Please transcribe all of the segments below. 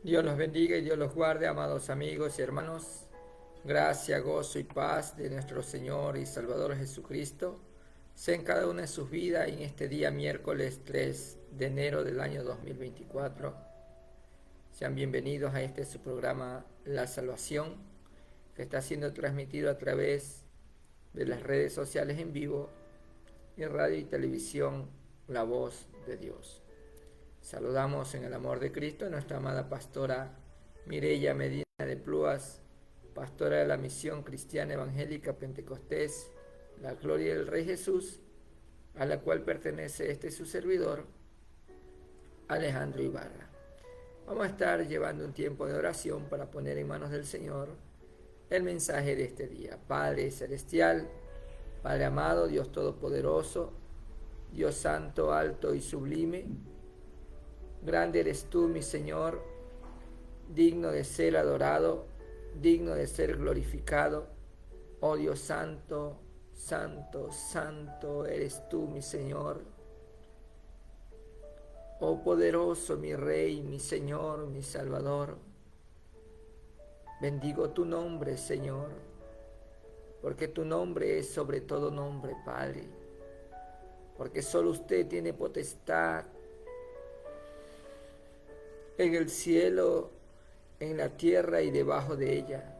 Dios los bendiga y Dios los guarde, amados amigos y hermanos. Gracia, gozo y paz de nuestro Señor y Salvador Jesucristo sea en cada una de sus vidas en este día miércoles 3 de enero del año 2024. Sean bienvenidos a este su programa La Salvación, que está siendo transmitido a través de las redes sociales en vivo y radio y televisión La Voz de Dios. Saludamos en el amor de Cristo a nuestra amada pastora Mireya Medina de Pluas, pastora de la Misión Cristiana Evangélica Pentecostés, la Gloria del Rey Jesús, a la cual pertenece este su servidor, Alejandro Ibarra. Vamos a estar llevando un tiempo de oración para poner en manos del Señor el mensaje de este día. Padre Celestial, Padre amado, Dios Todopoderoso, Dios Santo, alto y sublime, grande eres tú, mi Señor, digno de ser adorado, digno de ser glorificado. Oh Dios Santo, Santo, Santo eres tú, mi Señor. Oh poderoso, mi Rey, mi Señor, mi Salvador. Bendigo tu nombre, Señor, porque tu nombre es sobre todo nombre, Padre. Porque solo usted tiene potestad en el cielo, en la tierra y debajo de ella.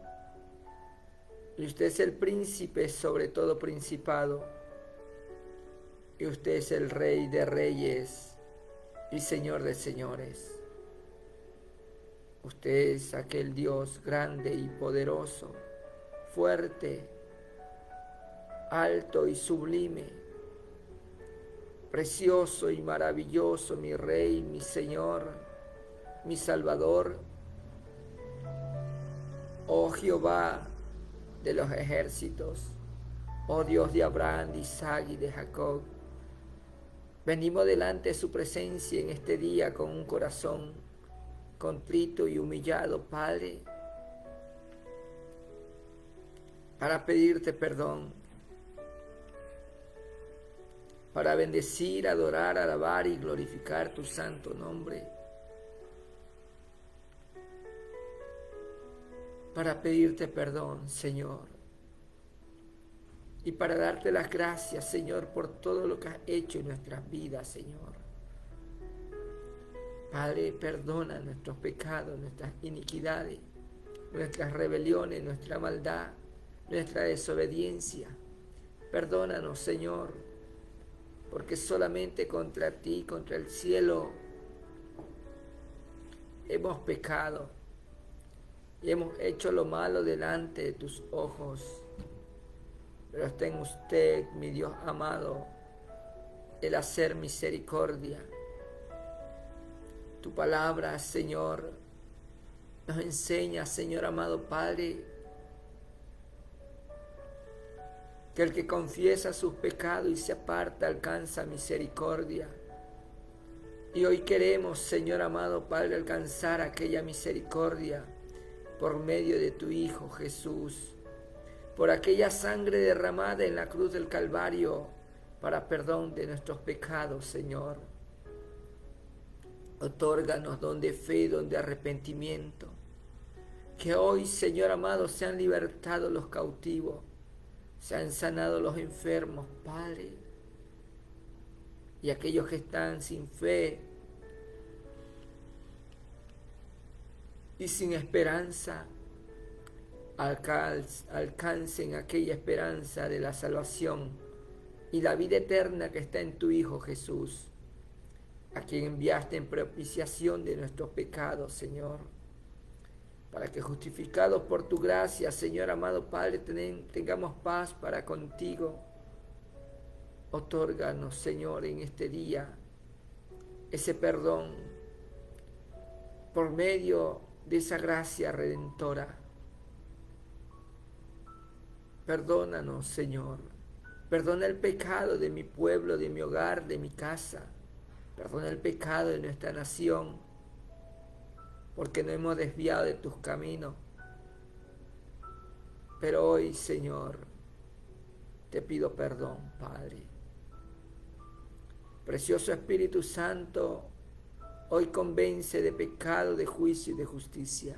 Y usted es el príncipe sobre todo principado. Y usted es el Rey de reyes y Señor de señores. Usted es aquel Dios grande y poderoso, fuerte, alto y sublime, precioso y maravilloso, mi Rey, mi Señor, mi Salvador. Oh Jehová de los ejércitos, oh Dios de Abraham, de Isaac y de Jacob, venimos delante de su presencia en este día con un corazón contrito y humillado, Padre, para pedirte perdón, para bendecir, adorar, alabar y glorificar tu santo nombre, para pedirte perdón, Señor, y para darte las gracias, Señor, por todo lo que has hecho en nuestras vidas, Señor. Padre, perdona nuestros pecados, nuestras iniquidades, nuestras rebeliones, nuestra maldad, nuestra desobediencia. Perdónanos, Señor, porque solamente contra ti, contra el cielo, hemos pecado y hemos hecho lo malo delante de tus ojos. Pero está en usted, mi Dios amado, el hacer misericordia. Tu palabra, Señor, nos enseña, Señor amado Padre, que el que confiesa sus pecados y se aparta alcanza misericordia. Y hoy queremos, Señor amado Padre, alcanzar aquella misericordia por medio de tu Hijo Jesús, por aquella sangre derramada en la cruz del Calvario para perdón de nuestros pecados, Señor. Otórganos don de fe, don de arrepentimiento. Que hoy, Señor amado, sean libertados los cautivos, sean sanados los enfermos, Padre. Y aquellos que están sin fe y sin esperanza, alcancen aquella esperanza de la salvación y la vida eterna que está en tu Hijo Jesús, a quien enviaste en propiciación de nuestros pecados, Señor, para que justificados por tu gracia, Señor amado Padre, tengamos paz para contigo. Otórganos, Señor, en este día ese perdón por medio de esa gracia redentora. Perdónanos, Señor. Perdona el pecado de mi pueblo, de mi hogar, de mi casa. Perdona el pecado de nuestra nación, porque no hemos desviado de tus caminos. Pero hoy, Señor, te pido perdón, Padre. Precioso Espíritu Santo, Hoy convence de pecado, de juicio y de justicia,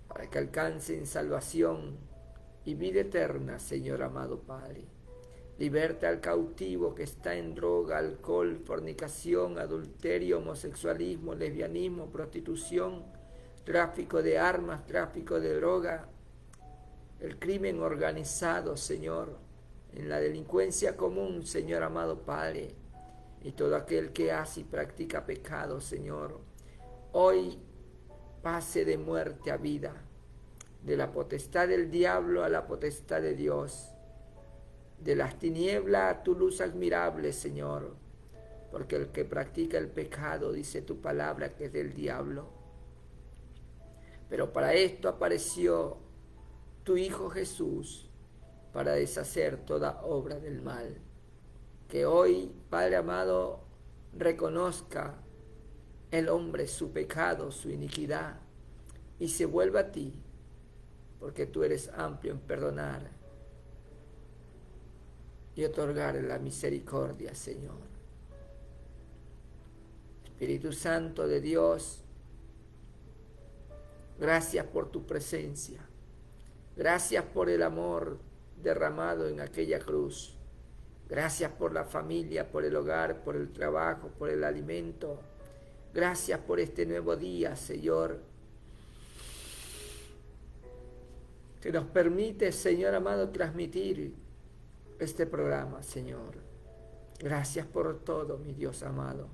para que alcancen salvación y vida eterna, Señor amado Padre. Liberta al cautivo que está en droga, alcohol, fornicación, adulterio, homosexualismo, lesbianismo, prostitución, tráfico de armas, tráfico de droga, el crimen organizado, Señor, en la delincuencia común, Señor amado Padre, y todo aquel que hace y practica pecado, Señor, hoy pase de muerte a vida, de la potestad del diablo a la potestad de Dios, de las tinieblas a tu luz admirable, Señor, porque el que practica el pecado, dice tu palabra, que es del diablo. Pero para esto apareció tu Hijo Jesús, para deshacer toda obra del mal. Que hoy, Padre amado, reconozca el hombre su pecado, su iniquidad, y se vuelva a ti, porque tú eres amplio en perdonar y otorgar la misericordia, Señor. Espíritu Santo de Dios, gracias por tu presencia. Gracias por el amor derramado en aquella cruz. Gracias por la familia, por el hogar, por el trabajo, por el alimento. Gracias por este nuevo día, Señor, que nos permite, Señor amado, transmitir este programa, Señor. Gracias por todo, mi Dios amado.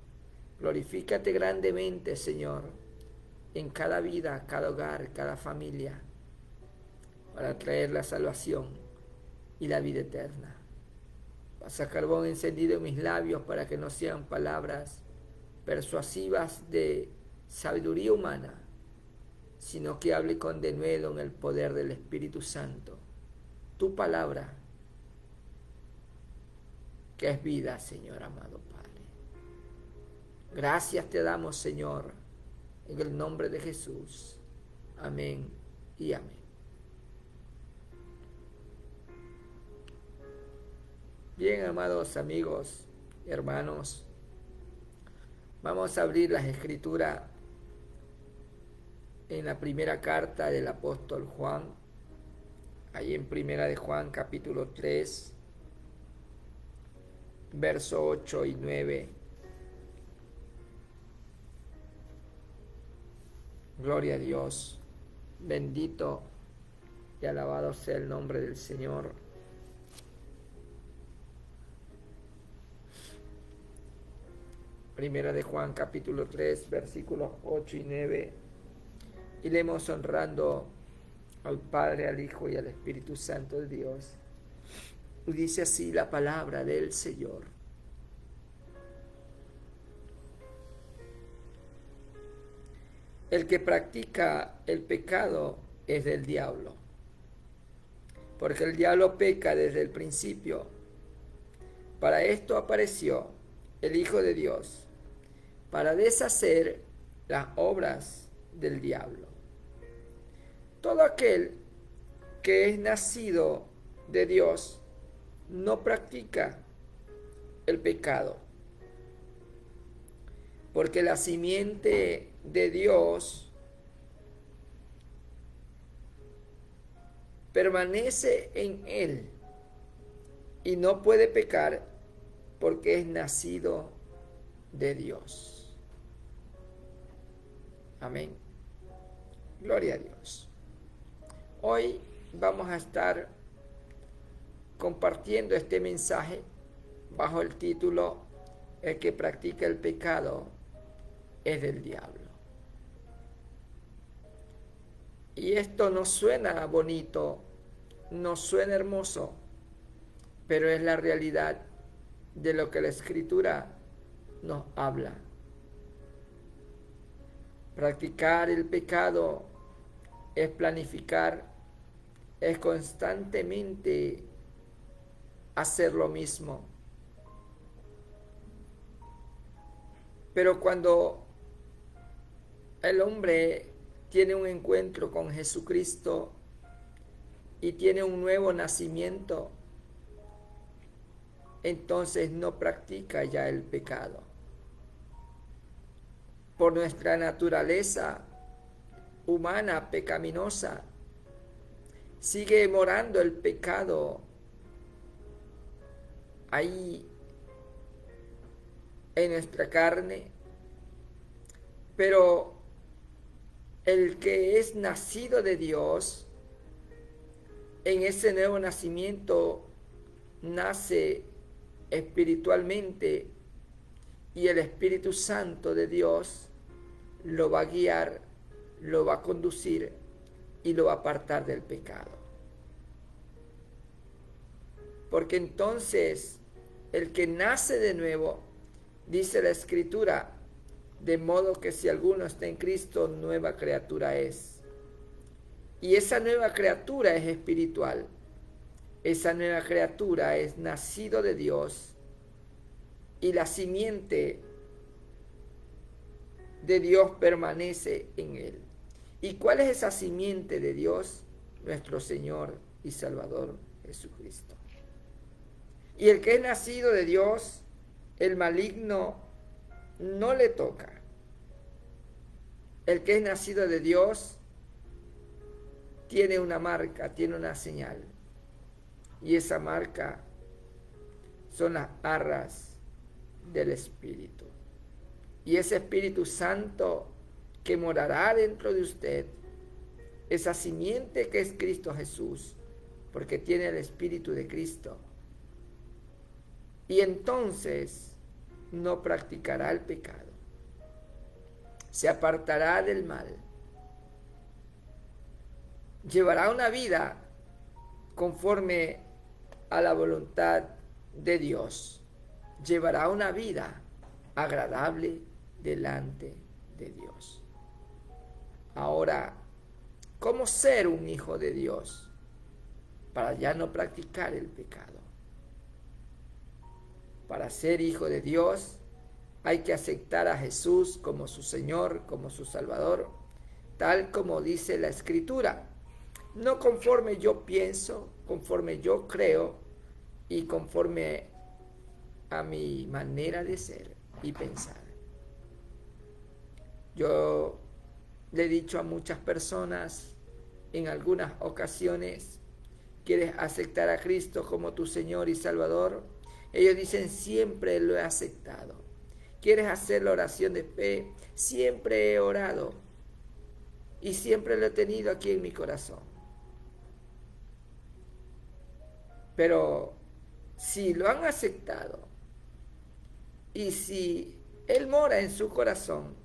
Glorifícate grandemente, Señor, en cada vida, cada hogar, cada familia, para traer la salvación y la vida eterna. Pasa carbón encendido en mis labios para que no sean palabras persuasivas de sabiduría humana, sino que hable con denuedo en el poder del Espíritu Santo. Tu palabra, que es vida, Señor amado Padre. Gracias te damos, Señor, en el nombre de Jesús. Amén y amén. Bien, amados amigos, hermanos, vamos a abrir las Escrituras en la primera carta del apóstol Juan, ahí en Primera de Juan, capítulo 3, verso 8 y 9. Gloria a Dios, bendito y alabado sea el nombre del Señor. Primera de Juan, capítulo 3, versículos 8 y 9. Y leemos honrando al Padre, al Hijo y al Espíritu Santo de Dios. Y dice así la palabra del Señor. El que practica el pecado es del diablo, porque el diablo peca desde el principio. Para esto apareció el Hijo de Dios, para deshacer las obras del diablo. Todo aquel que es nacido de Dios no practica el pecado, porque la simiente de Dios permanece en él y no puede pecar porque es nacido de Dios. Amén. Gloria a Dios. Hoy vamos a estar compartiendo este mensaje bajo el título El que practica el pecado es del diablo. Y esto no suena bonito, no suena hermoso, pero es la realidad de lo que la Escritura nos habla. Practicar el pecado es planificar, es constantemente hacer lo mismo. Pero cuando el hombre tiene un encuentro con Jesucristo y tiene un nuevo nacimiento, entonces no practica ya el pecado. por nuestra naturaleza humana pecaminosa, sigue morando el pecado ahí en nuestra carne, pero el que es nacido de Dios, en ese nuevo nacimiento nace espiritualmente y el Espíritu Santo de Dios lo va a guiar, lo va a conducir y lo va a apartar del pecado. Porque entonces el que nace de nuevo, dice la Escritura, de modo que si alguno está en Cristo, nueva criatura es. Y esa nueva criatura es espiritual. Esa nueva criatura es nacido de Dios y la simiente de Dios permanece en él. ¿Y cuál es esa simiente de Dios? Nuestro Señor y Salvador Jesucristo. Y el que es nacido de Dios, el maligno no le toca. El que es nacido de Dios tiene una marca, tiene una señal. Y esa marca son las arras del Espíritu. Y ese Espíritu Santo que morará dentro de usted, esa simiente que es Cristo Jesús, porque tiene el Espíritu de Cristo. Y entonces no practicará el pecado. Se apartará del mal. Llevará una vida conforme a la voluntad de Dios. Llevará una vida agradable delante de Dios. Ahora, ¿cómo ser un hijo de Dios para ya no practicar el pecado? Para ser hijo de Dios hay que aceptar a Jesús como su Señor, como su Salvador, tal como dice la Escritura. No conforme yo pienso, conforme yo creo y conforme a mi manera de ser y pensar. Yo le he dicho a muchas personas en algunas ocasiones, ¿quieres aceptar a Cristo como tu Señor y Salvador? Ellos dicen, siempre lo he aceptado. ¿Quieres hacer la oración de fe? Siempre he orado y siempre lo he tenido aquí en mi corazón. Pero si lo han aceptado y si Él mora en su corazón,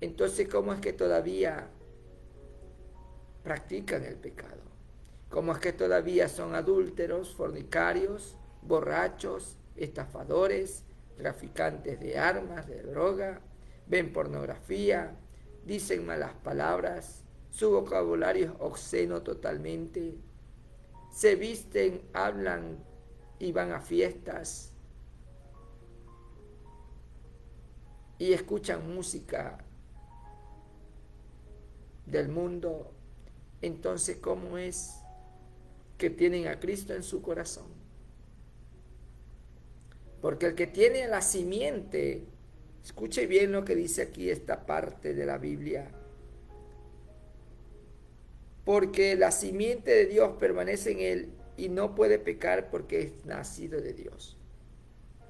entonces ¿cómo es que todavía practican el pecado? ¿Cómo es que todavía son adúlteros, fornicarios, borrachos, estafadores, traficantes de armas, de droga, ven pornografía, dicen malas palabras, su vocabulario es obsceno totalmente, se visten, hablan y van a fiestas y escuchan música del mundo? Entonces, ¿cómo es que tienen a Cristo en su corazón? Porque el que tiene la simiente, escuche bien lo que dice aquí esta parte de la Biblia, porque la simiente de Dios permanece en él y no puede pecar porque es nacido de Dios.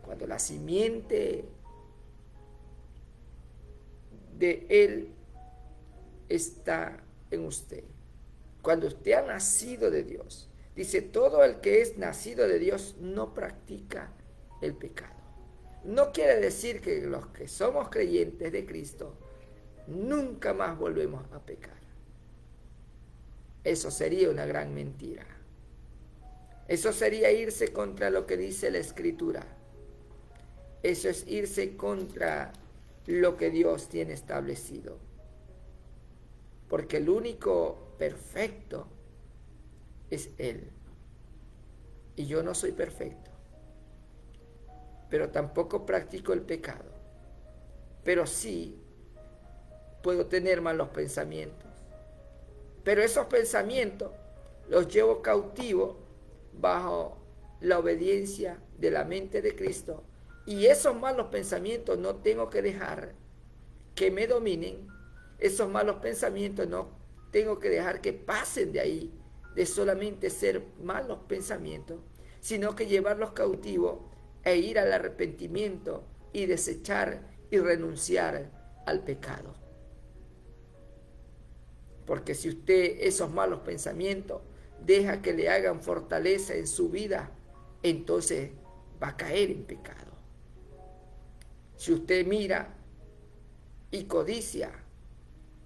Cuando la simiente de él está en usted, cuando usted ha nacido de Dios, dice, todo el que es nacido de Dios no practica el pecado. No quiere decir que los que somos creyentes de Cristo nunca más volvemos a pecar. Eso sería una gran mentira. Eso sería irse contra lo que dice la Escritura. Eso es irse contra lo que Dios tiene establecido. Porque el único perfecto es Él. Y yo no soy perfecto. Pero tampoco practico el pecado. Pero sí puedo tener malos pensamientos. Pero esos pensamientos los llevo cautivos bajo la obediencia de la mente de Cristo. Y esos malos pensamientos no tengo que dejar que me dominen, esos malos pensamientos no tengo que dejar que pasen de ahí, de solamente ser malos pensamientos, sino que llevarlos cautivos e ir al arrepentimiento y desechar y renunciar al pecado. Porque si usted esos malos pensamientos deja que le hagan fortaleza en su vida, entonces va a caer en pecado. Si usted mira y codicia,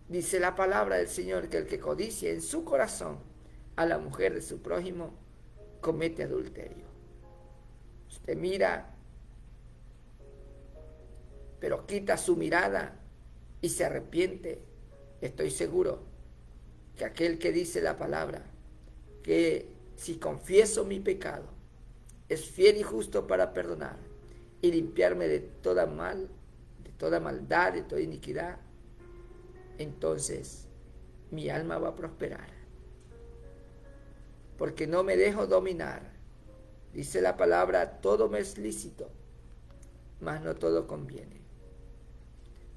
dice la palabra del Señor que el que codicia en su corazón a la mujer de su prójimo comete adulterio. Usted mira, pero quita su mirada y se arrepiente. Estoy seguro que aquel que dice la palabra, que si confieso mi pecado, es fiel y justo para perdonar y limpiarme de toda maldad, de toda iniquidad, entonces mi alma va a prosperar. Porque no me dejo dominar. Dice la palabra, todo me es lícito, mas no todo conviene.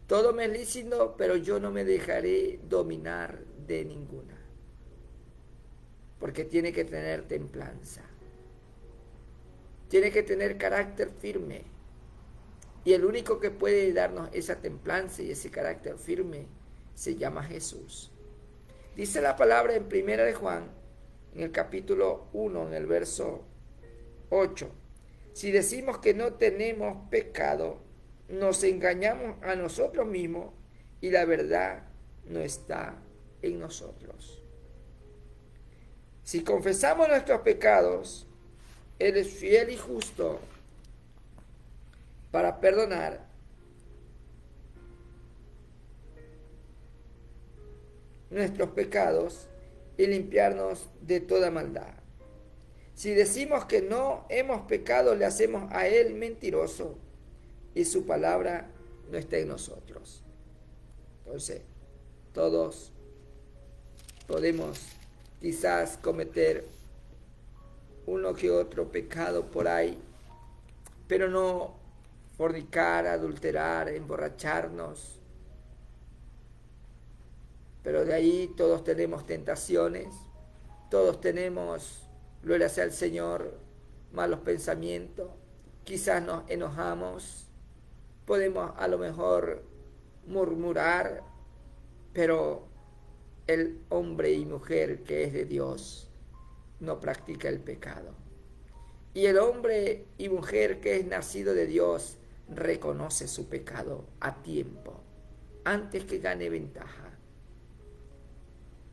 Todo me es lícito, pero yo no me dejaré dominar de ninguna. Porque tiene que tener templanza. Tiene que tener carácter firme. Y el único que puede darnos esa templanza y ese carácter firme se llama Jesús. Dice la palabra en 1 de Juan, en el capítulo 1, en el verso 8. Si decimos que no tenemos pecado, nos engañamos a nosotros mismos y la verdad no está en nosotros. Si confesamos nuestros pecados, Él es fiel y justo para perdonar nuestros pecados y limpiarnos de toda maldad. Si decimos que no hemos pecado, le hacemos a Él mentiroso y su palabra no está en nosotros. Entonces, todos podemos quizás cometer uno que otro pecado por ahí, pero no fornicar, adulterar, emborracharnos. Pero de ahí todos tenemos tentaciones, todos tenemos, gloria sea al Señor, malos pensamientos, quizás nos enojamos, podemos a lo mejor murmurar, pero el hombre y mujer que es de Dios no practica el pecado. Y el hombre y mujer que es nacido de Dios reconoce su pecado a tiempo, antes que gane ventaja.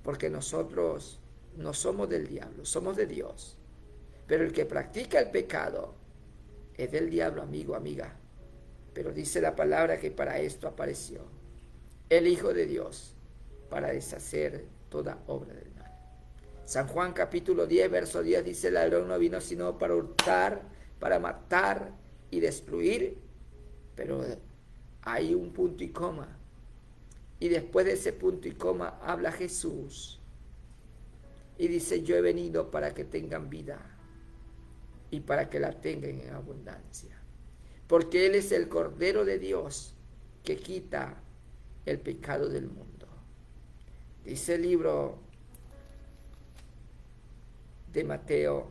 Porque nosotros no somos del diablo, somos de Dios. Pero el que practica el pecado es del diablo, amigo, amiga. Pero dice la palabra que para esto apareció el Hijo de Dios, para deshacer toda obra del mal. San Juan capítulo 10, verso 10 dice, el ladrón no vino sino para hurtar, para matar y destruir. Pero hay un punto y coma. Y después de ese punto y coma habla Jesús y dice, yo he venido para que tengan vida y para que la tengan en abundancia. Porque Él es el Cordero de Dios que quita el pecado del mundo. Dice el libro de Mateo,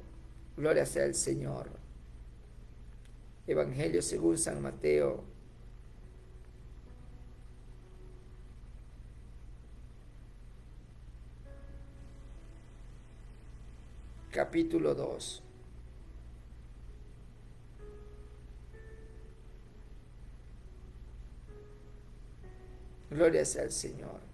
gloria sea al Señor. Evangelio según San Mateo, capítulo 2. Gloria sea al Señor.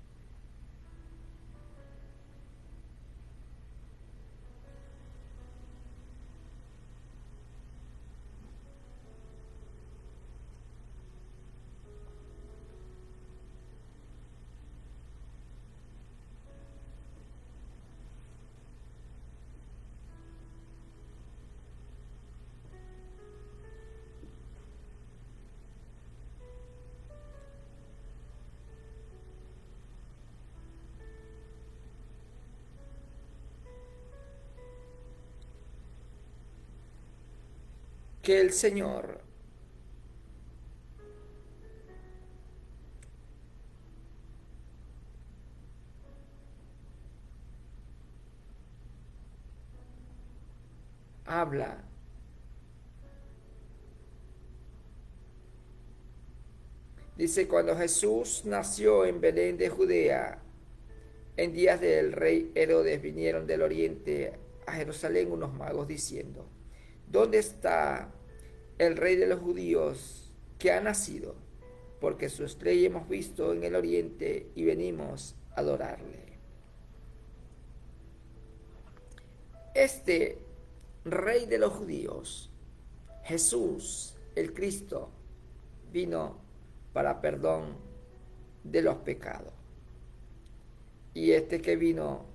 Que el Señor habla. Dice, cuando Jesús nació en Belén de Judea, en días del rey Herodes vinieron del oriente a Jerusalén unos magos diciendo, ¿dónde está el rey de los judíos que ha nacido? Porque su estrella hemos visto en el oriente y venimos a adorarle. Este rey de los judíos, Jesús, el Cristo, vino para perdón de los pecados. Y este que vino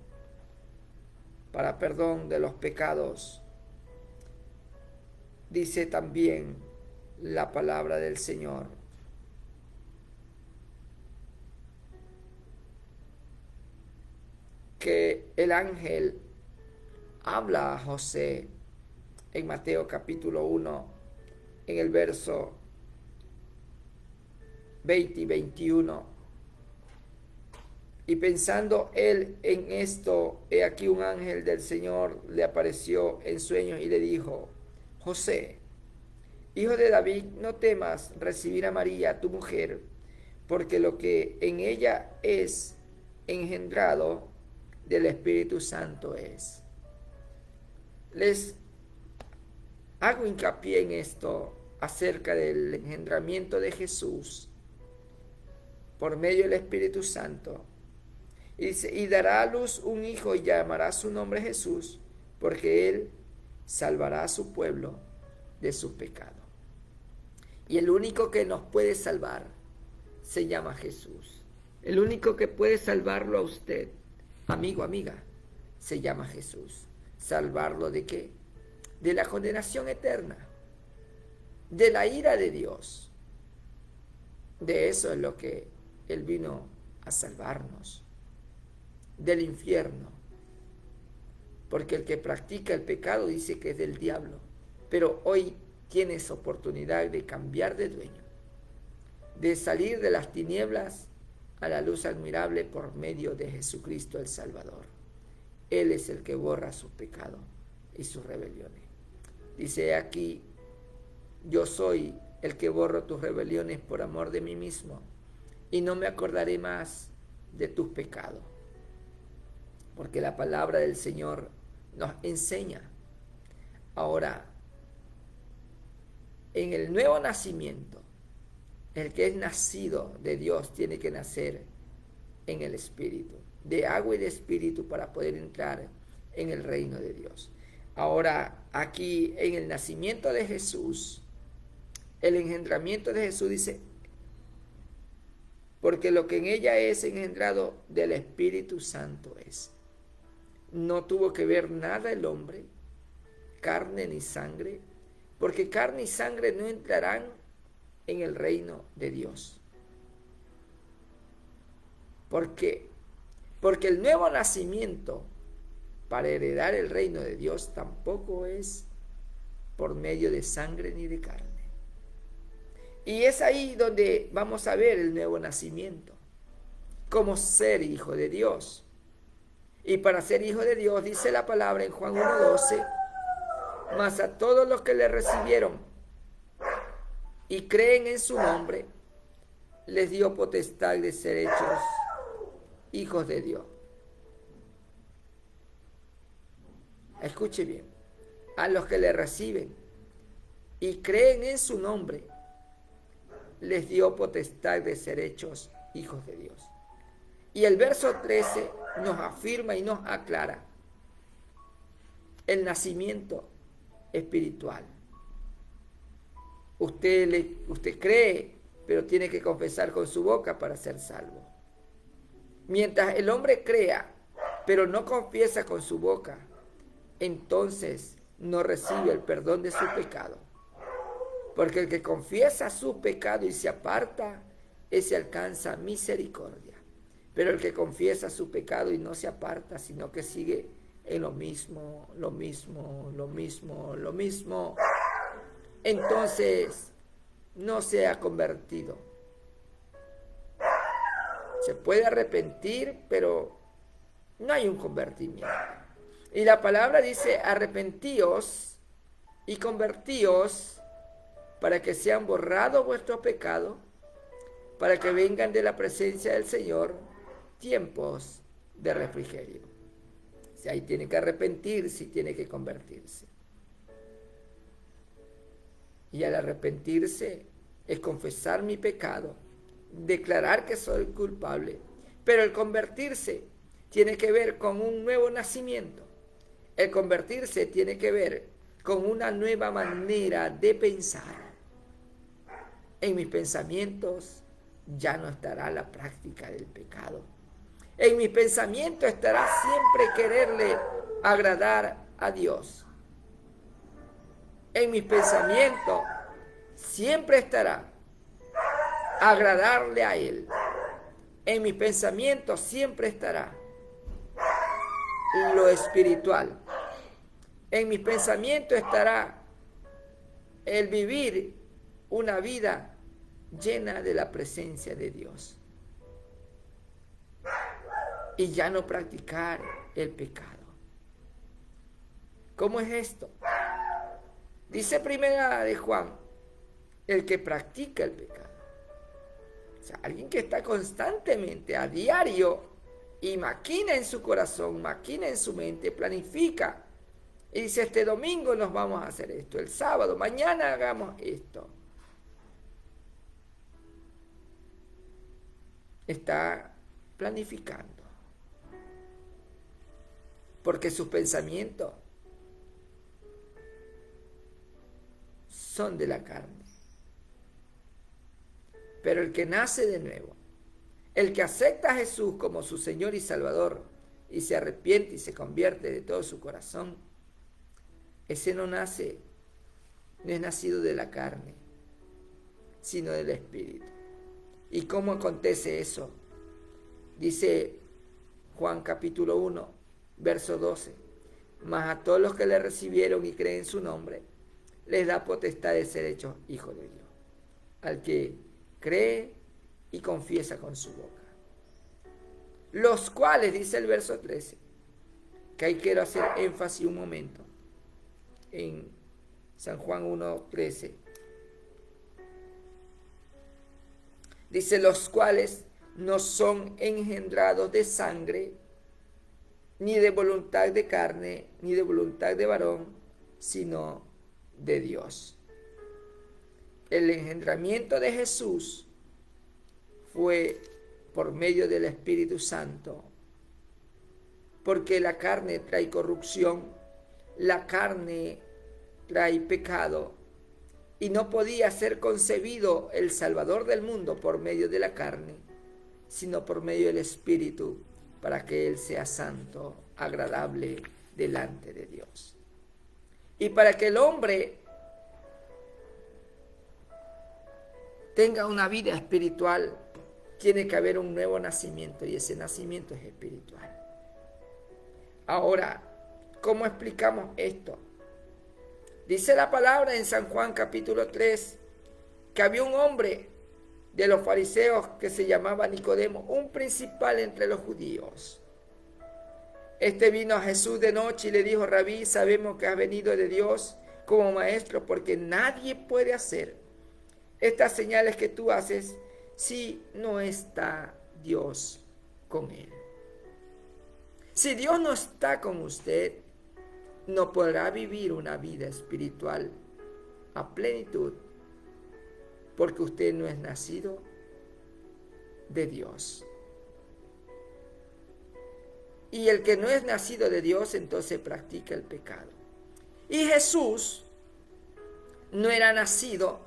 para perdón de los pecados, dice también la palabra del Señor, que el ángel habla a José en Mateo capítulo 1, en el verso 20 y 21. Y pensando él en esto, he aquí un ángel del Señor le apareció en sueños y le dijo, José, hijo de David, no temas recibir a María, tu mujer, porque lo que en ella es engendrado del Espíritu Santo es. Les hago hincapié en esto acerca del engendramiento de Jesús por medio del Espíritu Santo. Y dice, y dará a luz un hijo y llamará su nombre Jesús, porque él salvará a su pueblo de sus pecados. Y el único que nos puede salvar se llama Jesús. El único que puede salvarlo a usted, amigo, amiga, se llama Jesús. ¿Salvarlo de qué? De la condenación eterna, de la ira de Dios. De eso es lo que Él vino a salvarnos, del infierno. Porque el que practica el pecado dice que es del diablo. Pero hoy tienes oportunidad de cambiar de dueño, de salir de las tinieblas a la luz admirable por medio de Jesucristo el Salvador. Él es el que borra sus pecados y sus rebeliones. Dice aquí, yo soy el que borro tus rebeliones por amor de mí mismo, y no me acordaré más de tus pecados. Porque la palabra del Señor nos enseña. Ahora, en el nuevo nacimiento, el que es nacido de Dios tiene que nacer en el Espíritu, de agua y de Espíritu, para poder entrar en el reino de Dios. Ahora, aquí en el nacimiento de Jesús, el engendramiento de Jesús dice, porque lo que en ella es engendrado del Espíritu Santo es. No tuvo que ver nada el hombre, carne ni sangre, porque carne y sangre no entrarán en el reino de Dios. ¿Por qué? Porque el nuevo nacimiento para heredar el reino de Dios tampoco es por medio de sangre ni de carne. Y es ahí donde vamos a ver el nuevo nacimiento, como ser hijo de Dios. Y para ser hijo de Dios, dice la palabra en Juan 1:12, mas a todos los que le recibieron y creen en su nombre, les dio potestad de ser hechos hijos de Dios. Escuche bien, a los que le reciben y creen en su nombre, les dio potestad de ser hechos hijos de Dios. Y el verso 13 nos afirma y nos aclara el nacimiento espiritual. Usted cree, pero tiene que confesar con su boca para ser salvo. Mientras el hombre crea, pero no confiesa con su boca, entonces no recibe el perdón de su pecado. Porque el que confiesa su pecado y se aparta, ese alcanza misericordia. Pero el que confiesa su pecado y no se aparta, sino que sigue en lo mismo, entonces no se ha convertido. Se puede arrepentir, pero no hay un convertimiento. Y la palabra dice, arrepentíos y convertíos para que sean borrados vuestros pecados, para que vengan de la presencia del Señor tiempos de refrigerio. Si ahí tiene que arrepentirse y tiene que convertirse. Y al arrepentirse es confesar mi pecado, declarar que soy culpable. Pero el convertirse tiene que ver con un nuevo nacimiento. El convertirse tiene que ver con una nueva manera de pensar. En mis pensamientos ya no estará la práctica del pecado. En mis pensamientos estará siempre quererle agradar a Dios. En mis pensamientos siempre estará agradarle a Él. En mis pensamientos siempre estará lo espiritual. En mis pensamientos estará el vivir una vida llena de la presencia de Dios. Y ya no practicar el pecado. ¿Cómo es esto? Dice primera de Juan, el que practica el pecado. O sea, alguien que está constantemente, a diario, y maquina en su corazón, maquina en su mente, planifica. Y dice, este domingo nos vamos a hacer esto, el sábado, mañana hagamos esto. Está planificando. Porque sus pensamientos son de la carne. Pero el que nace de nuevo, el que acepta a Jesús como su Señor y Salvador y se arrepiente y se convierte de todo su corazón, ese no es nacido de la carne, sino del Espíritu. ¿Y cómo acontece eso? Dice Juan capítulo 1, verso 12. Mas a todos los que le recibieron y creen en su nombre, les da potestad de ser hechos hijos de Dios. Al que cree y confiesa con su boca. Los cuales, dice el verso 13, que ahí quiero hacer énfasis un momento, en San Juan 1:13. Dice, los cuales no son engendrados de sangre, ni de voluntad de carne, ni de voluntad de varón, sino de Dios. El engendramiento de Jesús fue por medio del Espíritu Santo, porque la carne trae corrupción, la carne trae pecado, y no podía ser concebido el Salvador del mundo por medio de la carne, sino por medio del Espíritu, para que Él sea santo, agradable delante de Dios. Y para que el hombre tenga una vida espiritual, tiene que haber un nuevo nacimiento, y ese nacimiento es espiritual. Ahora, ¿cómo explicamos esto? Dice la palabra en San Juan capítulo 3, que había un hombre de los fariseos que se llamaba Nicodemo, un principal entre los judíos. Este vino a Jesús de noche y le dijo, Rabí, sabemos que has venido de Dios como maestro, porque nadie puede hacer estas señales que tú haces si no está Dios con él. Si Dios no está con usted, no podrá vivir una vida espiritual a plenitud, porque usted no es nacido de Dios. Y el que no es nacido de Dios, entonces practica el pecado. Y Jesús no era nacido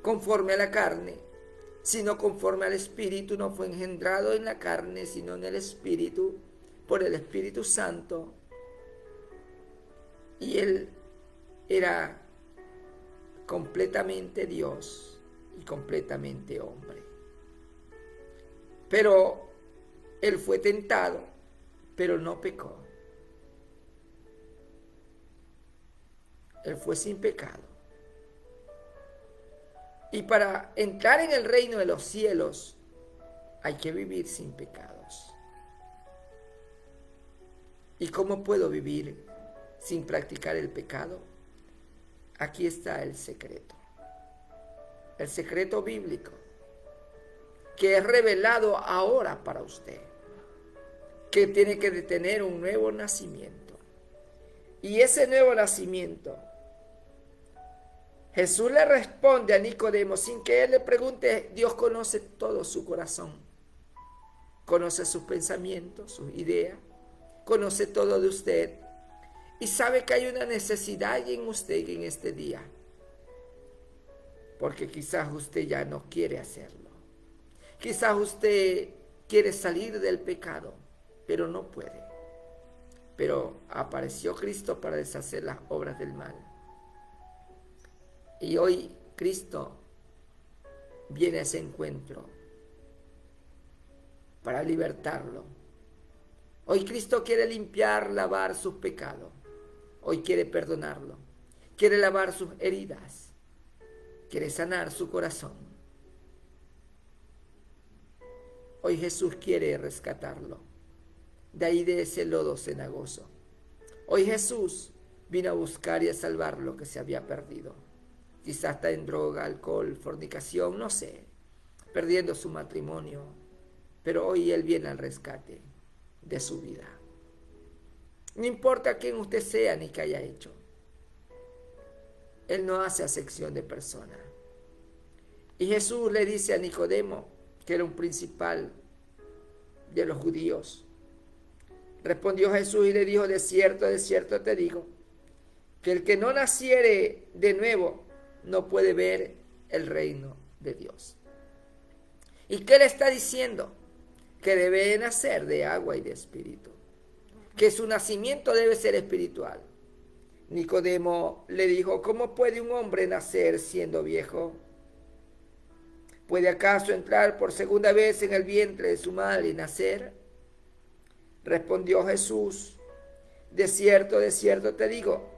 conforme a la carne, sino conforme al Espíritu. No fue engendrado en la carne, sino en el Espíritu, por el Espíritu Santo. Y Él era completamente Dios y completamente hombre. Pero Él fue tentado, pero no pecó. Él fue sin pecado. Y para entrar en el reino de los cielos hay que vivir sin pecados. ¿Y cómo puedo vivir sin practicar el pecado? Aquí está el secreto bíblico, que es revelado ahora para usted, que tiene que tener un nuevo nacimiento. Y ese nuevo nacimiento, Jesús le responde a Nicodemo sin que él le pregunte. Dios conoce todo su corazón, conoce sus pensamientos, sus ideas, conoce todo de usted y sabe que hay una necesidad en usted en este día, porque quizás usted ya no quiere hacerlo. Quizás usted quiere salir del pecado, pero no puede. Pero apareció Cristo para deshacer las obras del mal. Y hoy Cristo viene a ese encuentro para libertarlo. Hoy Cristo quiere limpiar, lavar sus pecados. Hoy quiere perdonarlo. Quiere lavar sus heridas. Quiere sanar su corazón. Hoy Jesús quiere rescatarlo de ahí, de ese lodo cenagoso. Hoy Jesús vino a buscar y a salvar lo que se había perdido. Quizás está en droga, alcohol, fornicación, no sé, perdiendo su matrimonio. Pero hoy Él viene al rescate de su vida. No importa quién usted sea ni qué haya hecho. Él no hace acepción de persona. Y Jesús le dice a Nicodemo, que era un principal de los judíos. Respondió Jesús y le dijo: de cierto te digo, que el que no naciere de nuevo no puede ver el reino de Dios. ¿Y qué le está diciendo? Que debe nacer de agua y de espíritu, que su nacimiento debe ser espiritual. Nicodemo le dijo: ¿cómo puede un hombre nacer siendo viejo? ¿Puede acaso entrar por segunda vez en el vientre de su madre y nacer? Respondió Jesús: de cierto te digo,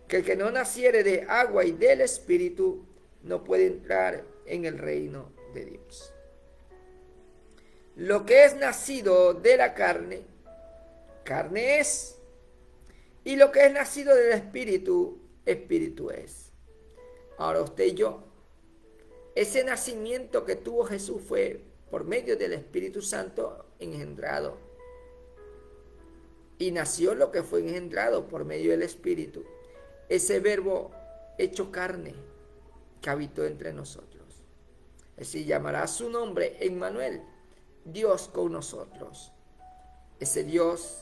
que el que no naciere de agua y del espíritu no puede entrar en el reino de Dios. Lo que es nacido de la carne, carne es, y lo que es nacido del espíritu, espíritu es. Ahora usted y yo, ese nacimiento que tuvo Jesús fue por medio del Espíritu Santo engendrado. Y nació lo que fue engendrado por medio del Espíritu. Ese verbo hecho carne que habitó entre nosotros. Así llamará su nombre Emmanuel, Dios con nosotros. Ese Dios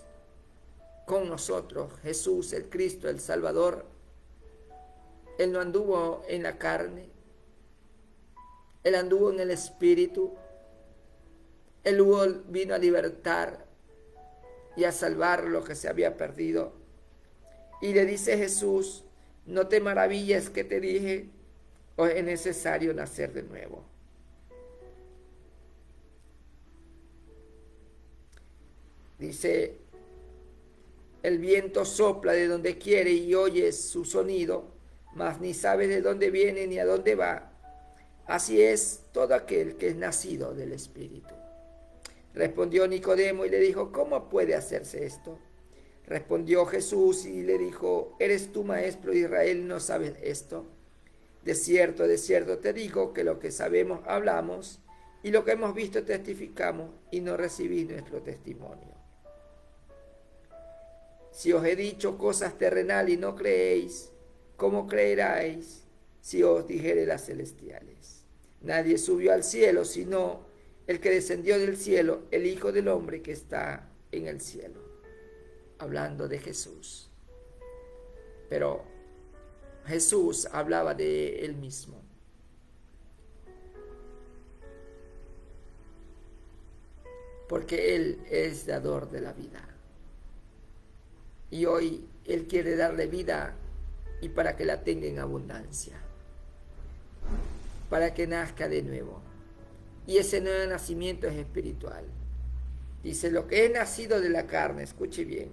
con nosotros, Jesús, el Cristo, el Salvador. Él no anduvo en la carne. Él anduvo en el Espíritu. Él vino a libertar y a salvar lo que se había perdido. Y le dice Jesús: no te maravilles que te dije, o es necesario nacer de nuevo. Dice: el viento sopla de donde quiere y oyes su sonido, mas ni sabes de dónde viene ni a dónde va. Así es todo aquel que es nacido del Espíritu. Respondió Nicodemo y le dijo: ¿cómo puede hacerse esto? Respondió Jesús y le dijo: ¿eres tú maestro de Israel y no sabes esto? De cierto te digo que lo que sabemos hablamos y lo que hemos visto testificamos y no recibís nuestro testimonio. Si os he dicho cosas terrenales y no creéis, ¿cómo creeráis si os dijere las celestiales? Nadie subió al cielo sino el que descendió del cielo, el Hijo del Hombre que está en el cielo. Hablando de Jesús. Pero Jesús hablaba de él mismo. Porque Él es dador de la vida. Y hoy Él quiere darle vida y para que la tenga en abundancia. Para que nazca de nuevo. Y ese nuevo nacimiento es espiritual. Dice: lo que es nacido de la carne, escuche bien.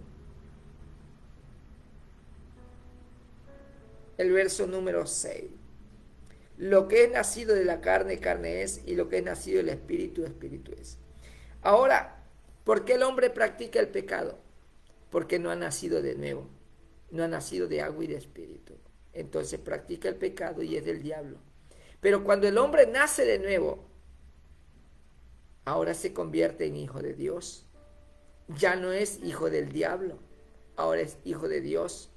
El verso número 6. Lo que es nacido de la carne, carne es, y lo que es nacido del espíritu, espíritu es. Ahora, ¿por qué el hombre practica el pecado? Porque no ha nacido de nuevo. no ha nacido de agua y de espíritu. Entonces practica el pecado y es del diablo. Pero cuando el hombre nace de nuevo, ahora se convierte en hijo de Dios. Ya no es hijo del diablo, ahora es hijo de Dios.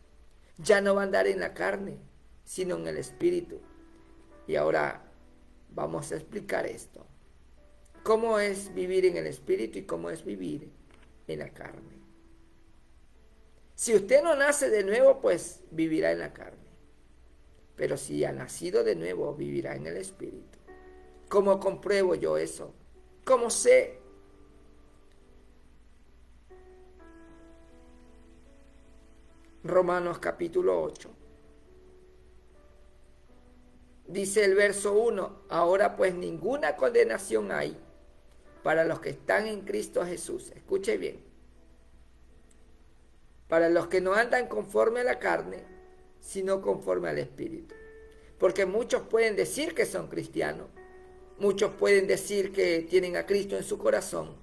Ya no va a andar en la carne, sino en el espíritu. Y ahora vamos a explicar esto. ¿Cómo es vivir en el espíritu y cómo es vivir en la carne? Si usted no nace de nuevo, pues vivirá en la carne. Pero si ha nacido de nuevo, vivirá en el espíritu. ¿Cómo compruebo yo eso? ¿Cómo sé? Romanos capítulo 8. Dice el verso 1, ahora pues ninguna condenación hay para los que están en Cristo Jesús. Escuche bien. Para los que no andan conforme a la carne, sino conforme al Espíritu. Porque muchos pueden decir que son cristianos, muchos pueden decir que tienen a Cristo en su corazón,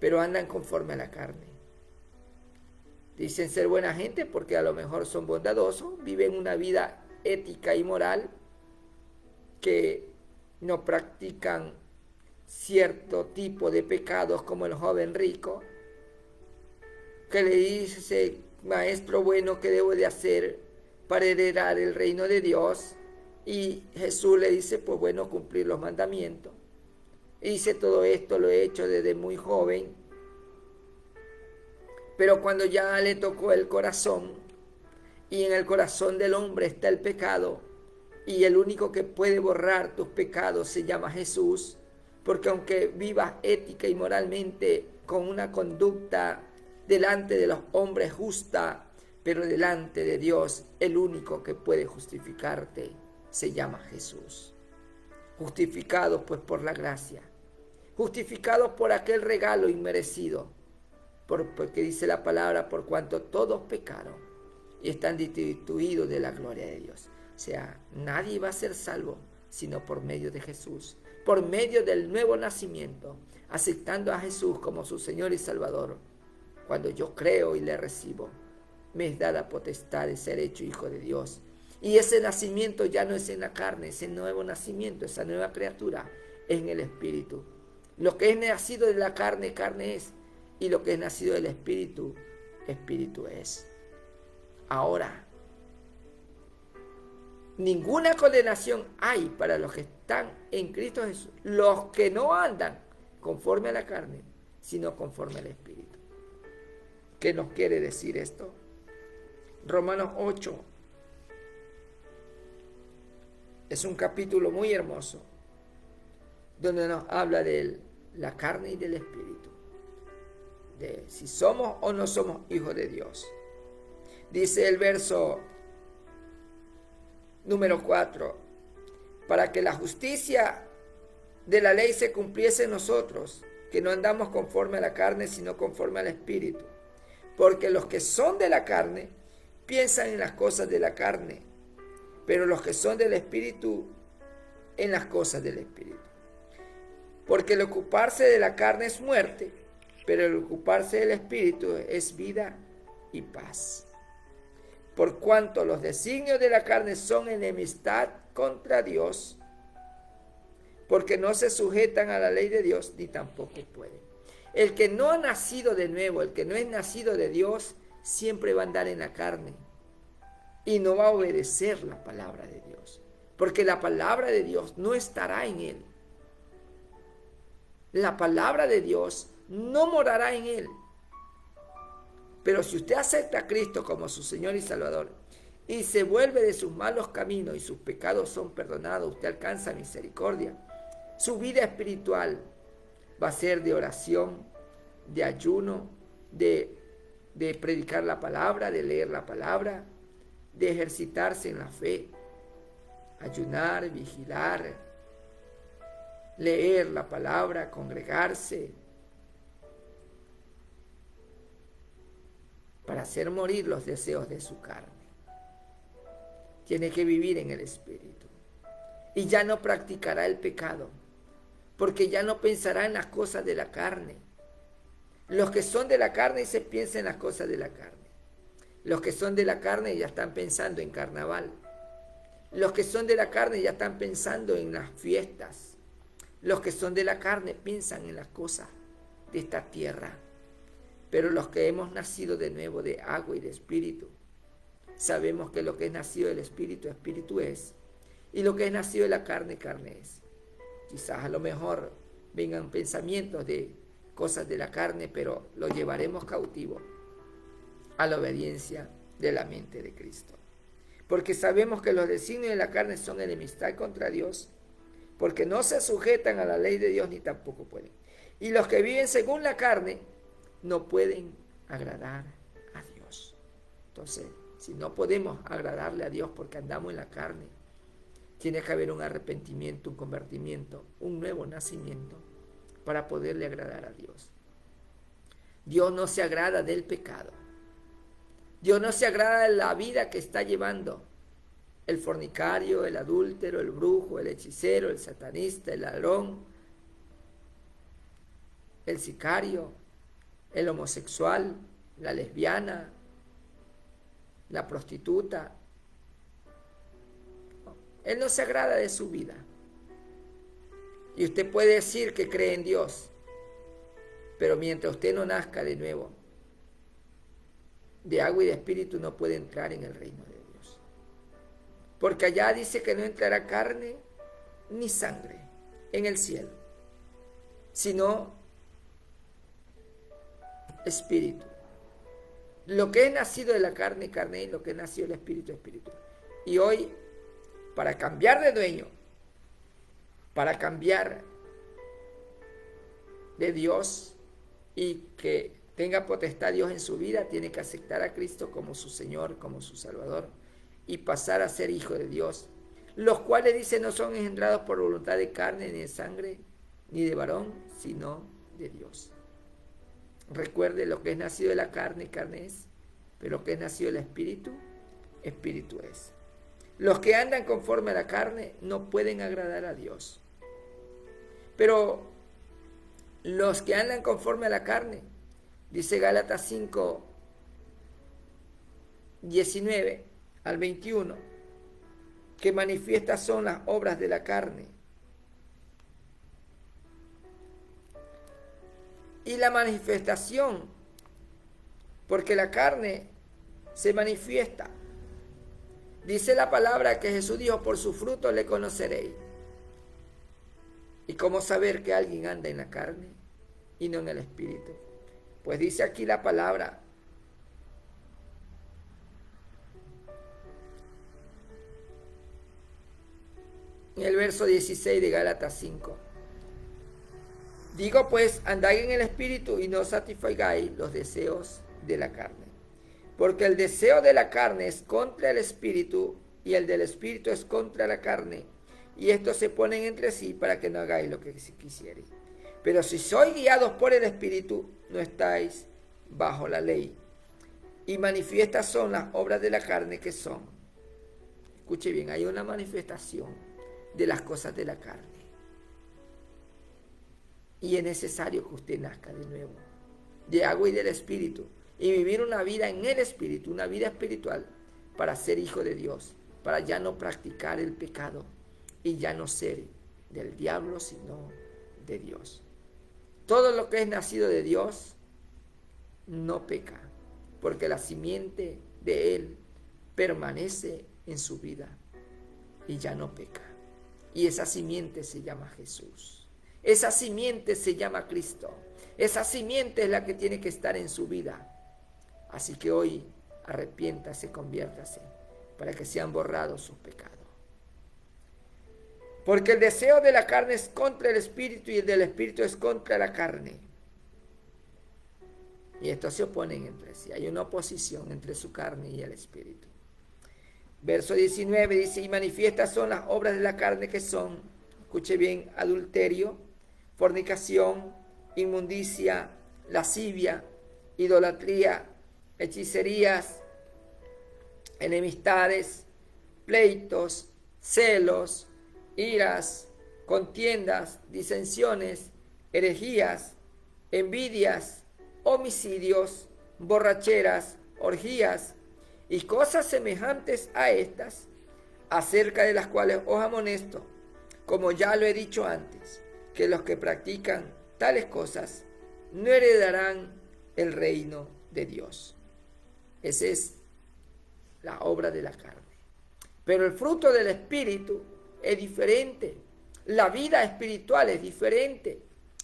pero andan conforme a la carne. Dicen ser buena gente porque a lo mejor son bondadosos, viven una vida ética y moral, que no practican cierto tipo de pecados como el joven rico, que le dice, maestro bueno, ¿qué debo de hacer para heredar el reino de Dios? Y Jesús le dice, pues bueno, cumplir los mandamientos. Y dice, todo esto lo he hecho desde muy joven. Pero cuando ya le tocó el corazón, y en el corazón del hombre está el pecado, y el único que puede borrar tus pecados se llama Jesús, porque aunque vivas ética y moralmente con una conducta delante de los hombres justa, pero delante de Dios el único que puede justificarte se llama Jesús. Justificados pues por la gracia, justificados por aquel regalo inmerecido, porque dice la palabra, por cuanto todos pecaron y están destituidos de la gloria de Dios. O sea, nadie va a ser salvo sino por medio de Jesús, por medio del nuevo nacimiento, aceptando a Jesús como su Señor y Salvador. Cuando yo creo y le recibo, me es dada potestad de ser hecho hijo de Dios. Y ese nacimiento ya no es en la carne, ese nuevo nacimiento, esa nueva criatura es en el Espíritu. Lo que es nacido de la carne, carne es. Y lo que es nacido del Espíritu, Espíritu es. Ahora, ninguna condenación hay para los que están en Cristo Jesús, los que no andan conforme a la carne, sino conforme al Espíritu. ¿Qué nos quiere decir esto? Romanos 8 es un capítulo muy hermoso, donde nos habla de la carne y del Espíritu, de si somos o no somos hijos de Dios. Dice el verso número 4, para que la justicia de la ley se cumpliese en nosotros, que no andamos conforme a la carne, sino conforme al Espíritu. Porque los que son de la carne piensan en las cosas de la carne, pero los que son del Espíritu en las cosas del Espíritu. Porque el ocuparse de la carne es muerte, pero el ocuparse del Espíritu es vida y paz. Por cuanto los designios de la carne son enemistad contra Dios, porque no se sujetan a la ley de Dios, ni tampoco pueden. El que no ha nacido de nuevo, el que no es nacido de Dios, siempre va a andar en la carne y no va a obedecer la palabra de Dios, porque la palabra de Dios no estará en él. La palabra de Dios no morará en él. Pero si usted acepta a Cristo como su Señor y Salvador y se vuelve de sus malos caminos y sus pecados son perdonados, usted alcanza misericordia. Su vida espiritual va a ser de oración, de ayuno, de predicar la palabra, de leer la palabra, de ejercitarse en la fe, ayunar, vigilar, leer la palabra, congregarse, para hacer morir los deseos de su carne. Tiene que vivir en el Espíritu. Y ya no practicará el pecado, porque ya no pensará en las cosas de la carne. Los que son de la carne se piensan en las cosas de la carne. Los que son de la carne ya están pensando en carnaval. Los que son de la carne ya están pensando en las fiestas. Los que son de la carne piensan en las cosas de esta tierra. Pero los que hemos nacido de nuevo de agua y de espíritu, sabemos que lo que es nacido del espíritu, espíritu es. Y lo que es nacido de la carne, carne es. Quizás a lo mejor vengan pensamientos de cosas de la carne, pero lo llevaremos cautivo a la obediencia de la mente de Cristo. Porque sabemos que los designios de la carne son enemistad contra Dios, porque no se sujetan a la ley de Dios ni tampoco pueden. Y los que viven según la carne no pueden agradar a Dios. Entonces, si no podemos agradarle a Dios porque andamos en la carne, tiene que haber un arrepentimiento, un convertimiento, un nuevo nacimiento para poderle agradar a Dios. Dios no se agrada del pecado. Dios no se agrada de la vida que está llevando el fornicario, el adúltero, el brujo, el hechicero, el satanista, el ladrón, el sicario, el homosexual, la lesbiana, la prostituta. Él no se agrada de su vida. Y usted puede decir que cree en Dios, pero mientras usted no nazca de nuevo, de agua y de espíritu, no puede entrar en el reino de Dios. Porque allá dice que no entrará carne ni sangre en el cielo, sino espíritu. Lo que es nacido de la carne, carne, y lo que es nacido del espíritu, espíritu. Y hoy, para cambiar de dueño, para cambiar de Dios y que tenga potestad Dios en su vida, tiene que aceptar a Cristo como su Señor, como su Salvador, y pasar a ser hijo de Dios, los cuales dice no son engendrados por voluntad de carne, ni de sangre, ni de varón, sino de Dios. Recuerde, lo que es nacido de la carne, carne es, pero lo que es nacido del espíritu, espíritu es. Los que andan conforme a la carne no pueden agradar a Dios. Pero los que andan conforme a la carne, dice Gálatas 5, 19 al 21, que manifiestas son las obras de la carne. Y la manifestación, porque la carne se manifiesta. Dice la palabra que Jesús dijo, por su fruto le conoceréis. ¿Y cómo saber que alguien anda en la carne y no en el espíritu? Pues dice aquí la palabra, en el verso 16 de Gálatas 5. Digo pues, andad en el espíritu y no satisfagáis los deseos de la carne. Porque el deseo de la carne es contra el espíritu y el del espíritu es contra la carne. Y estos se ponen entre sí para que no hagáis lo que quisierais. Pero si sois guiados por el espíritu, no estáis bajo la ley. Y manifiestas son las obras de la carne que son. Escuche bien, hay una manifestación de las cosas de la carne. Y es necesario que usted nazca de nuevo, de agua y del espíritu, y vivir una vida en el espíritu, una vida espiritual, para ser hijo de Dios, para ya no practicar el pecado y ya no ser del diablo, sino de Dios. Todo lo que es nacido de Dios no peca, porque la simiente de Él permanece en su vida y ya no peca. Y esa simiente se llama Jesús. Esa simiente se llama Cristo. Esa simiente es la que tiene que estar en su vida. Así que hoy arrepiéntase, conviértase, para que sean borrados sus pecados. Porque el deseo de la carne es contra el espíritu y el del espíritu es contra la carne. Y estos se oponen entre sí. Hay una oposición entre su carne y el espíritu. Verso 19 dice, y manifiestas son las obras de la carne que son, escuche bien, adulterio, fornicación, inmundicia, lascivia, idolatría, hechicerías, enemistades, pleitos, celos, iras, contiendas, disensiones, herejías, envidias, homicidios, borracheras, orgías y cosas semejantes a estas, acerca de las cuales os amonesto, como ya lo he dicho antes, que los que practican tales cosas no heredarán el reino de Dios. Esa es la obra de la carne. Pero el fruto del Espíritu es diferente. La vida espiritual es diferente.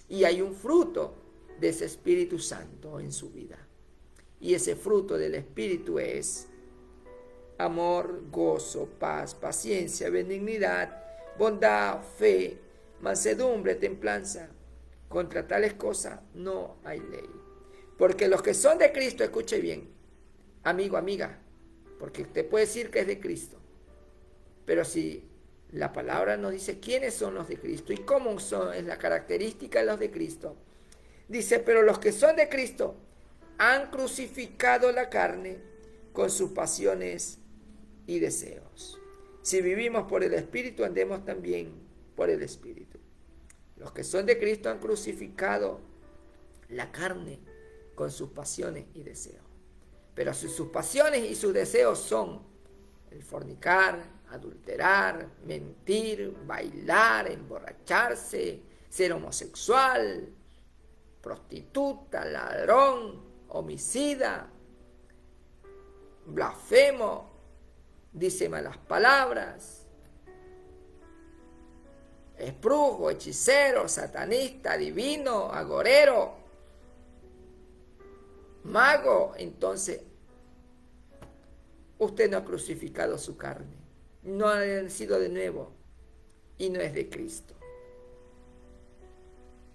Y hay un fruto de ese Espíritu Santo en su vida. Y ese fruto del Espíritu es amor, gozo, paz, paciencia, benignidad, bondad, fe, mansedumbre, templanza. Contra tales cosas no hay ley. Porque los que son de Cristo, escuche bien, amigo, amiga, porque usted puede decir que es de Cristo, pero si la palabra nos dice quiénes son los de Cristo y cómo son, es la característica de los de Cristo. Dice, pero los que son de Cristo han crucificado la carne con sus pasiones y deseos. Si vivimos por el Espíritu, andemos también por el Espíritu. Los que son de Cristo han crucificado la carne con sus pasiones y deseos. Pero si sus pasiones y sus deseos son el fornicar, adulterar, mentir, bailar, emborracharse, ser homosexual, prostituta, ladrón, homicida, blasfemo, dice malas palabras, es brujo, hechicero, satanista, adivino, agorero, mago, entonces usted no ha crucificado su carne, no ha nacido de nuevo y no es de Cristo.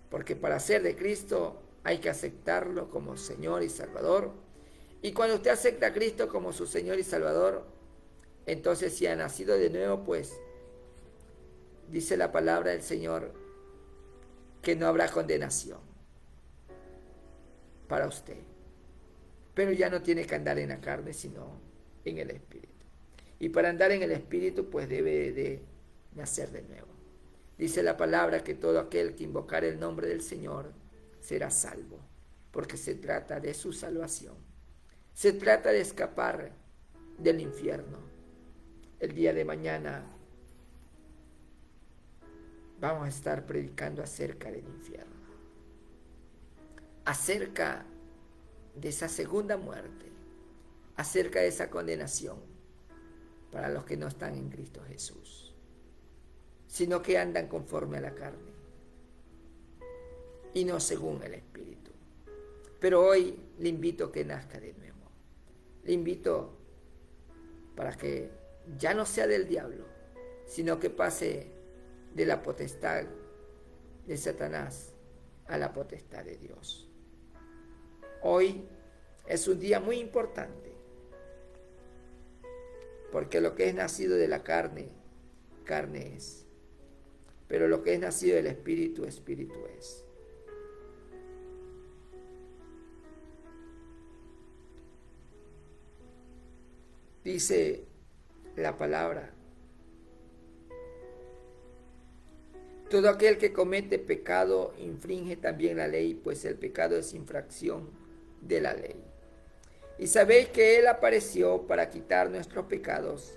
Porque para ser de Cristo hay que aceptarlo como Señor y Salvador. Y cuando usted acepta a Cristo como su Señor y Salvador, entonces si ha nacido de nuevo, pues dice la palabra del Señor que no habrá condenación para usted. Pero ya no tiene que andar en la carne, sino en el Espíritu. Y para andar en el Espíritu, pues debe de nacer de nuevo. Dice la palabra que todo aquel que invocar el nombre del Señor será salvo, porque se trata de su salvación. Se trata de escapar del infierno. El día de mañana vamos a estar predicando acerca del infierno, acerca de esa segunda muerte, acerca de esa condenación para los que no están en Cristo Jesús, sino que andan conforme a la carne y no según el Espíritu. Pero hoy le invito a que nazca de nuevo. Le invito para que ya no sea del diablo, sino que pase de la potestad de Satanás a la potestad de Dios. Hoy es un día muy importante, porque lo que es nacido de la carne, carne es. Pero lo que es nacido del Espíritu, Espíritu es. Dice la palabra, todo aquel que comete pecado infringe también la ley, pues el pecado es infracción de la ley. Y sabéis que Él apareció para quitar nuestros pecados,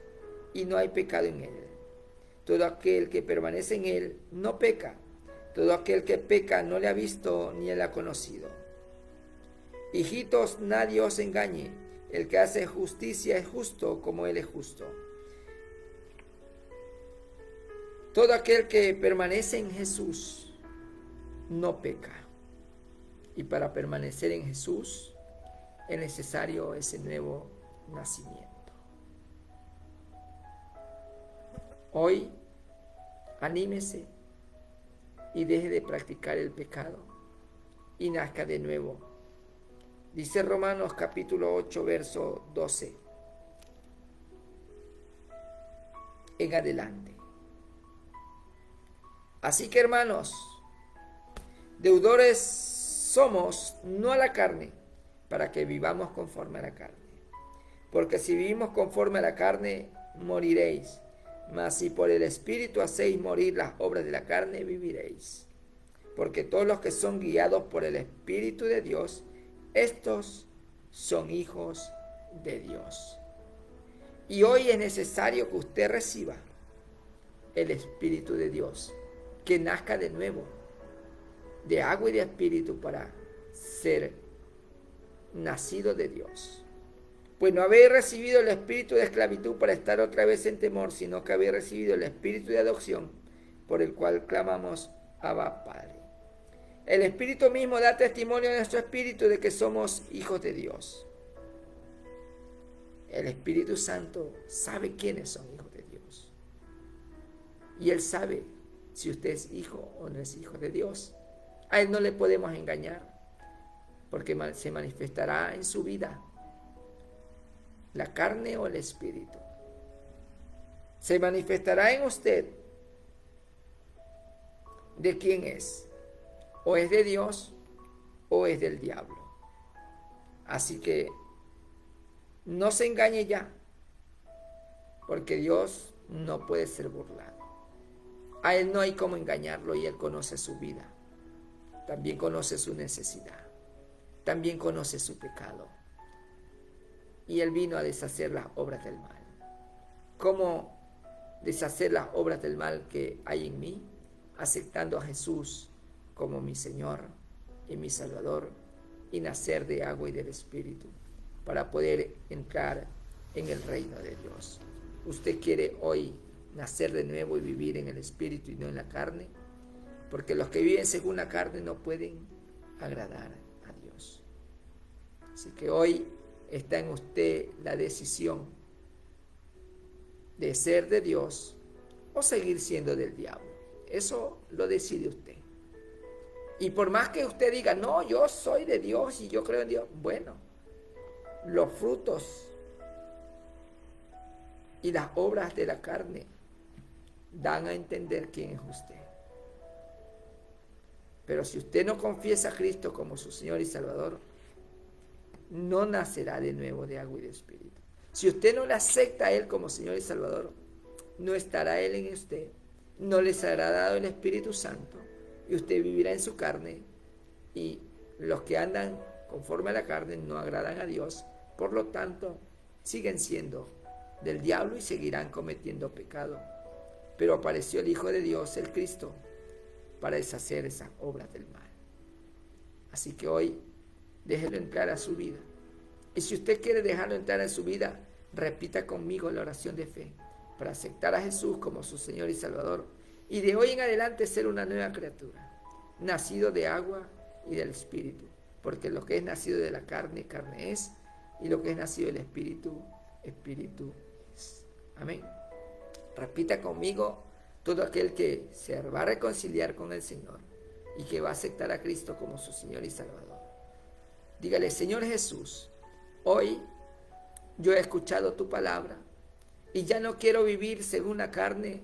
y no hay pecado en Él. Todo aquel que permanece en Él no peca. Todo aquel que peca no le ha visto ni le ha conocido. Hijitos, nadie os engañe. El que hace justicia es justo como Él es justo. Todo aquel que permanece en Jesús no peca. Y para permanecer en Jesús es necesario ese nuevo nacimiento. Hoy, anímese y deje de practicar el pecado y nazca de nuevo. Dice Romanos capítulo 8, verso 12. En adelante. Así que, hermanos, deudores somos, no a la carne, para que vivamos conforme a la carne. Porque si vivimos conforme a la carne, moriréis. Mas si por el Espíritu hacéis morir las obras de la carne, viviréis. Porque todos los que son guiados por el Espíritu de Dios, estos son hijos de Dios. Y hoy es necesario que usted reciba el Espíritu de Dios, que nazca de nuevo, de agua y de espíritu, para ser nacido de Dios. Pues no habéis recibido el espíritu de esclavitud para estar otra vez en temor, sino que habéis recibido el espíritu de adopción, por el cual clamamos Abba, Padre. El Espíritu mismo da testimonio a nuestro espíritu de que somos hijos de Dios. El Espíritu Santo sabe quiénes son hijos de Dios. Y Él sabe si usted es hijo o no es hijo de Dios. A Él no le podemos engañar, porque se manifestará en su vida la carne o el espíritu. Se manifestará en usted de quién es. O es de Dios o es del diablo. Así que no se engañe ya, porque Dios no puede ser burlado. A Él no hay cómo engañarlo, y Él conoce su vida. También conoce su necesidad. También conoce su pecado. Y Él vino a deshacer las obras del mal. ¿Cómo deshacer las obras del mal que hay en mí? Aceptando a Jesús como mi Señor y mi Salvador, y nacer de agua y del Espíritu para poder entrar en el reino de Dios. ¿Usted quiere hoy nacer de nuevo y vivir en el Espíritu y no en la carne? Porque los que viven según la carne no pueden agradar a Dios. Así que hoy está en usted la decisión de ser de Dios o seguir siendo del diablo. Eso lo decide usted. Y por más que usted diga, no, yo soy de Dios y yo creo en Dios, bueno, los frutos y las obras de la carne dan a entender quién es usted. Pero si usted no confiesa a Cristo como su Señor y Salvador, no nacerá de nuevo de agua y de espíritu. Si usted no le acepta a Él como Señor y Salvador, no estará Él en usted, no le será dado el Espíritu Santo, y usted vivirá en su carne, y los que andan conforme a la carne no agradan a Dios, por lo tanto siguen siendo del diablo y seguirán cometiendo pecado. Pero apareció el Hijo de Dios, el Cristo, para deshacer esas obras del mal. Así que hoy déjelo entrar a su vida. Y si usted quiere dejarlo entrar en su vida, repita conmigo la oración de fe para aceptar a Jesús como su Señor y Salvador, y de hoy en adelante ser una nueva criatura, nacido de agua y del Espíritu, porque lo que es nacido de la carne, carne es, y lo que es nacido del Espíritu, Espíritu es. Amén. Repita conmigo: todo aquel que se va a reconciliar con el Señor y que va a aceptar a Cristo como su Señor y Salvador, dígale: Señor Jesús, hoy yo he escuchado tu palabra y ya no quiero vivir según la carne,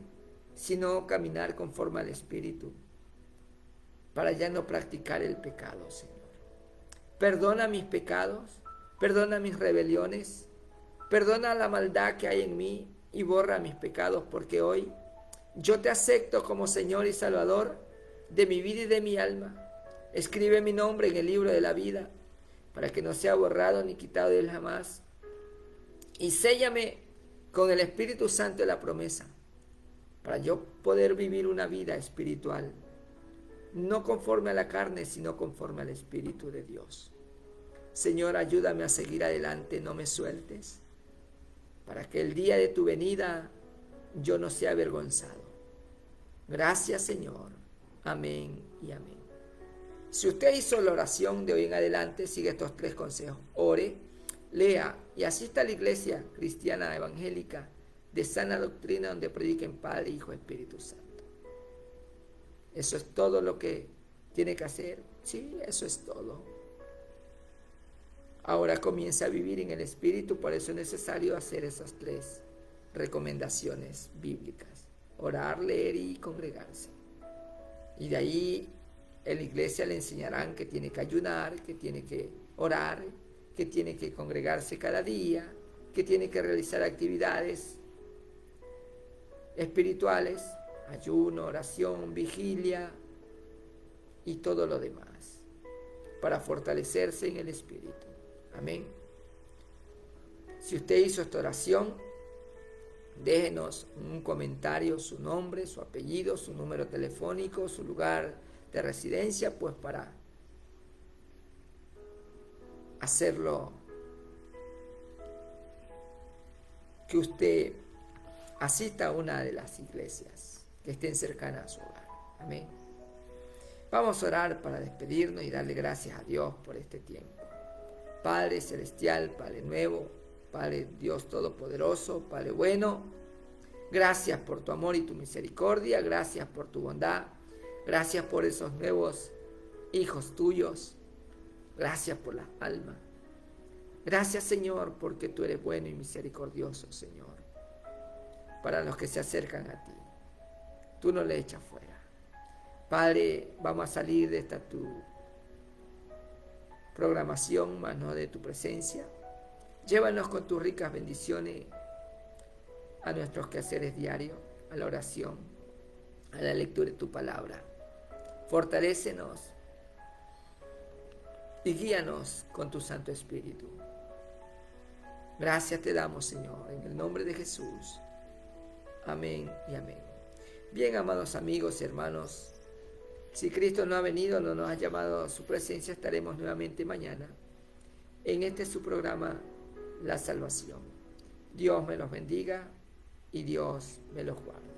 sino caminar conforme al Espíritu, para ya no practicar el pecado, Señor. Perdona mis pecados, perdona mis rebeliones, perdona la maldad que hay en mí y borra mis pecados, porque hoy yo te acepto como Señor y Salvador de mi vida y de mi alma. Escribe mi nombre en el libro de la vida, para que no sea borrado ni quitado de él jamás. Y séllame con el Espíritu Santo de la promesa, para yo poder vivir una vida espiritual, no conforme a la carne, sino conforme al Espíritu de Dios. Señor, ayúdame a seguir adelante, no me sueltes, para que el día de tu venida yo no sea avergonzado. Gracias, Señor. Amén y amén. Si usted hizo la oración de hoy en adelante, sigue estos 3 consejos. Ore, lea y asista a la iglesia cristiana evangélica de sana doctrina, donde prediquen Padre, Hijo, Espíritu Santo. ¿Eso es todo lo que tiene que hacer? Sí, eso es todo. Ahora comienza a vivir en el Espíritu, por eso es necesario hacer esas 3 recomendaciones bíblicas: orar, leer y congregarse. Y de ahí en la iglesia le enseñarán que tiene que ayunar, que tiene que orar, que tiene que congregarse cada día, que tiene que realizar actividades espirituales, ayuno, oración, vigilia y todo lo demás, para fortalecerse en el Espíritu. Amén. Si usted hizo esta oración, Déjenos un comentario, su nombre, su apellido, su número telefónico, su lugar de residencia, pues para hacerlo que usted asista a una de las iglesias que estén cercanas a su hogar. Amén. Vamos a orar para despedirnos y darle gracias a Dios por este tiempo. Padre Celestial, Padre Nuevo, Padre Dios Todopoderoso, Padre Bueno, gracias por tu amor y tu misericordia, gracias por tu bondad, gracias por esos nuevos hijos tuyos, gracias por las almas. Gracias, Señor, porque tú eres bueno y misericordioso, Señor, para los que se acercan a ti. Tú no le echas fuera. Padre, vamos a salir de esta tu programación, más no de tu presencia. Llévanos con tus ricas bendiciones a nuestros quehaceres diarios, a la oración, a la lectura de tu palabra. Fortalécenos y guíanos con tu Santo Espíritu. Gracias te damos, Señor, en el nombre de Jesús. Amén y amén. Bien, amados amigos y hermanos, si Cristo no ha venido, no nos ha llamado a su presencia, estaremos nuevamente mañana en este su programa, La Salvación. Dios me los bendiga y Dios me los guarde.